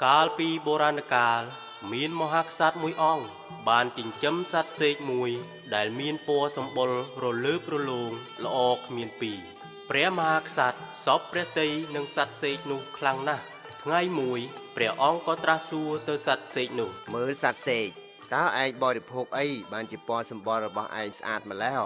កាលពីបុរាណកាលមានមហាក្សត្រមួយអង្គបានចិញ្ចឹមសត្វសេកមួយដែលមានពណ៌សម្បុររលើបរលោងល្អគ្មានពីរព្រះមហាក្សត្រសពព្រះទ័យនឹងសត្វសេកនោះខ្លាំងណាស់ថ្ងៃមួយព្រះអង្គក៏ត្រាស់សួរទៅសត្វសេកនោះមើលសត្វសេកតើឯងបរិភោគអីបានជាពណ៌សម្បុររបស់ឯងស្អាតម្ល៉េះ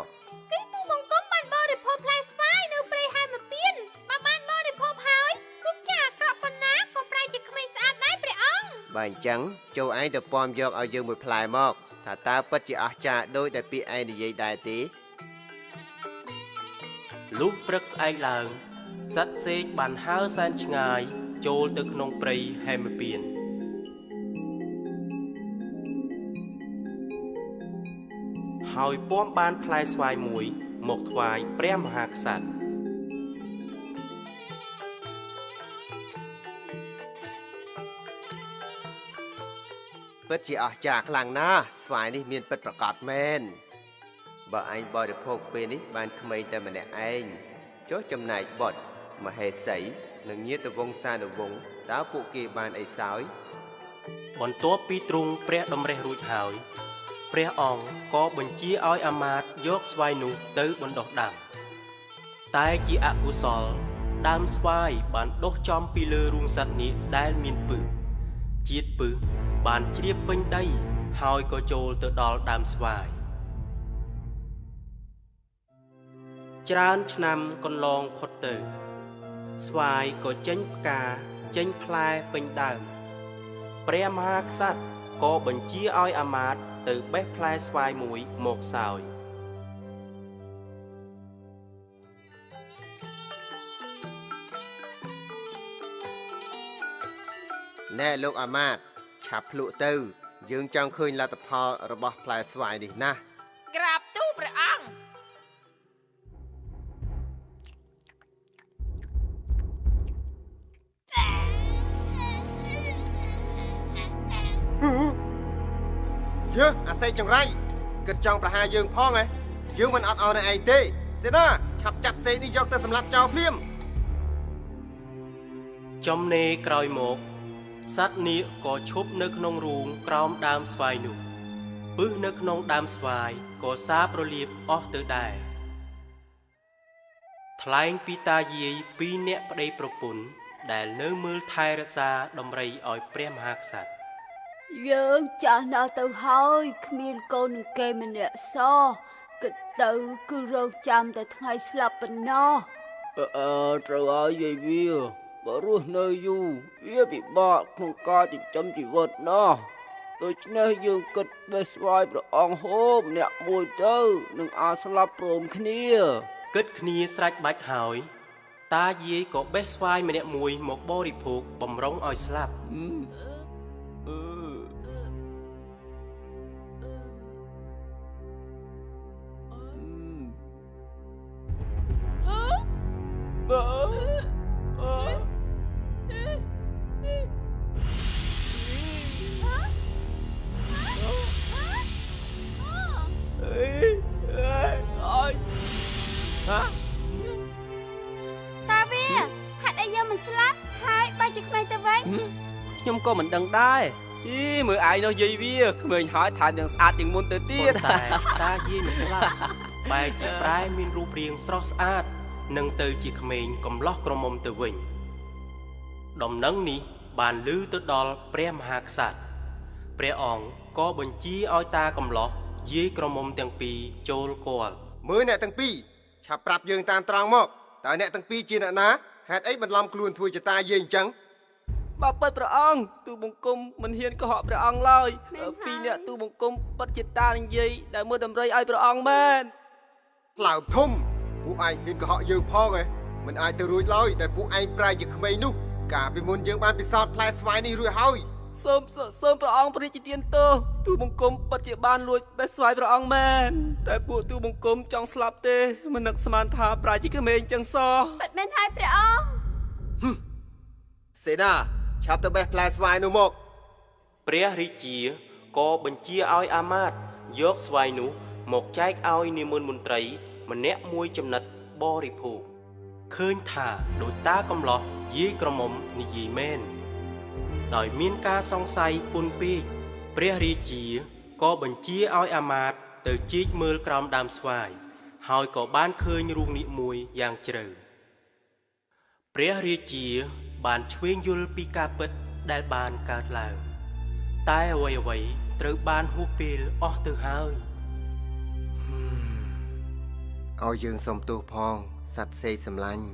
គេទូបង្គំបានបរិភោគផ្លែស្វាយនៅព្រៃហែមពៀនបើបានបរិភោគហើយរូបចាអាក្រក់ប៉ុណ្ណាក៏ប្រែជាក្មេងស្អាតដែរព្រះអង្គបើអញ្ចឹងចូលឯងទៅប៉មយកឲ្យយើងមួយផ្លែមកថាតើពិតជាអស្ចារ្យដូចដែលពាក្យឯងនិយាយដែរទេលុះព្រឹកស្អែកឡើងសត្វសេកបានហើរសែនឆ្ងាយចូលទៅក្នុងព្រៃហែមពៀនហើយពាំបានផ្លែស្វាយមួយមកថ្វាយព្រះមហាក្សត្រពិតជាអស្ចារ្យខ្លាំងណាស់ស្វាយនេះមានពិតប្រាកដមែនបើឯងបរិភោគពេលនេះបានក្មេងតែម្នាក់ឯងចុះចំណែកបុត្រមហេសីនិងញាតិវង្សានុវង្សតើពួកគេបានអីសោយបន្ទាប់ពីទ្រង់ព្រះតម្រិះរួចហើយព្រះអង្គក៏បញ្ជាឲ្យអាមាត្យយកស្វាយនោះទៅបណ្ដុះដាំតែជាអកុសលដើមស្វាយបានដុះចំពីលើរូងសត្វនេះដែលមានពឹសជាតិពឹសបានជ្រាបពេញដីហើយក៏ចូលទៅដល់ដើមស្វាយច្រើនឆ្នាំកន្លងផុតទៅស្វាយក៏ចេញផ្កាចេញផ្លែពេញដើមព្រះមហាក្សត្រក៏បញ្ជាឲ្យអាមាត្យទៅបេះផ្លែស្វាយមួយមកសោយណែលោកអាមាត្យឆាប់ភ្លក់ទៅយើងចង់ឃើញលទ្ធផលរបស់ផ្លែស្វាយនេះណាស់ក្រាបទូលព្រះអង្គយើអាសេកចង្រៃគិតចង់ប្រហារយើងផងហ៎យើងមិនអត់អោនឯងទេសេណាឆាប់ចាប់សេកនេះយកទៅសម្លាប់ចោលភ្លាមចំណេរក្រោយមកសត្វនាគក៏ឈប់នៅក្នុងរូងក្រោមដើមស្វាយនោះពឹសនៅក្នុងដើមស្វាយក៏សាបរលាបអស់ទៅដែរថ្លែងពីតាយាយពីរនាក់ប្តីប្រពន្ធដែលនៅមើលថែរក្សាដំរីឲ្យព្រះមហាក្សត្រយើងចាស់ណាស់ទៅហើយគ្មានកូននឹងគេម្នាក់សោះគិតទៅគឺរងចាំតែថ្ងៃស្លាប់ប៉ុណ្ណោះត្រូវហើយយាយវាបើរស់នៅយូរវាពិបាកក្នុងការចិញ្ចឹមជីវិតណាស់ដូច្នេះយើងគិតបេះស្វាយព្រះអង្គហូបអ្នកមួយទៅនឹងអាចស្លាប់ព្រមគ្នាគិតគ្នាស្រេចបាច់ហើយតាយាយក៏បេះស្វាយម្នាក់មួយមកបរិភោគបំរុងឲ្យស្លាប់តាវាហេតុអីយើងមិនស្លាប់ហើយបែរជាក្មេងទៅវិញខ្ញុំក៏មិនដឹងដែរមើលឯងនោះយាយវាក្មេងហើយថែមទាំងស្អាតជាងមុនទៅទៀតតែតាយាយមិនស្លាប់បែរជាប្រែមានរូបរាងស្រស់ស្អាតនឹងទៅជាក្មេងកំឡោះក្រមុំទៅវិញដំណឹងនេះបានឮទៅដល់ព្រះមហាក្សត្រព្រះអង្គក៏បញ្ជាឲ្យតាកំឡោះយាយក្រមុំទាំងពីរចូលគាល់មើលអ្នកទាំងពីរឆាប់ប្រាប់យើងតាមត្រង់មកតើអ្នកទាំងពីរជាអ្នកណាហេតុអីបន្លំខ្លួនធ្វើជាតាយាយអញ្ចឹងបើពិតព្រះអង្គទូបង្គំមិនហ៊ានកុហកព្រះអង្គឡើយពីរអ្នកទូបង្គំពិតជាតានឹងយាយដែលមើលដំរីឲ្យព្រះអង្គមែនក្លោបធំពួកឯងហ៊ានកុហកយើងផងហ៎មិនអាចទៅរួចឡើយតែពួកឯងប្រែជាក្មេងនោះកាលពីមុនយើងបានពិសោធន៍ផ្លែស្វាយនេះរួចហើយសូមព្រះអង្គព្រះរាជទានទោសទូបង្គំពិតជាបានលួចបេះស្វាយព្រះអង្គមែនតែពួកទូបង្គំចង់ស្លាប់ទេមិននឹកស្មានថាប្រែជាក្មេងចឹងសោះពិតមែនហើយព្រះអង្គសេនាឆាប់ទៅបេះផ្លែស្វាយនោះមកព្រះរាជាក៏បញ្ជាឲ្យអាមាត្យយកស្វាយនោះមកចែកឲ្យនាមមន្ត្រីម្នាក់មួយចំណិតបរិភោគឃើញថាដោយតាកំឡោះយាយក្រមុំនិយាយមែន ដោយមានការសង្ស័យពន់ពេកព្រះរាជាក៏បញ្ជាឲ្យអាមាត្យទៅជីកមើលក្រោមដើមស្វាយហើយក៏បានឃើញរូងនាគមួយយ៉ាងជ្រៅព្រះរាជាបានឆ្វេងយល់ពីការពិតដែលបានកើតឡើងតែអ្វីៗត្រូវបានហួសពេលអស់ទៅហើយឲ្យយើងសុំទោសផងសត្វសេកសម្លាញ់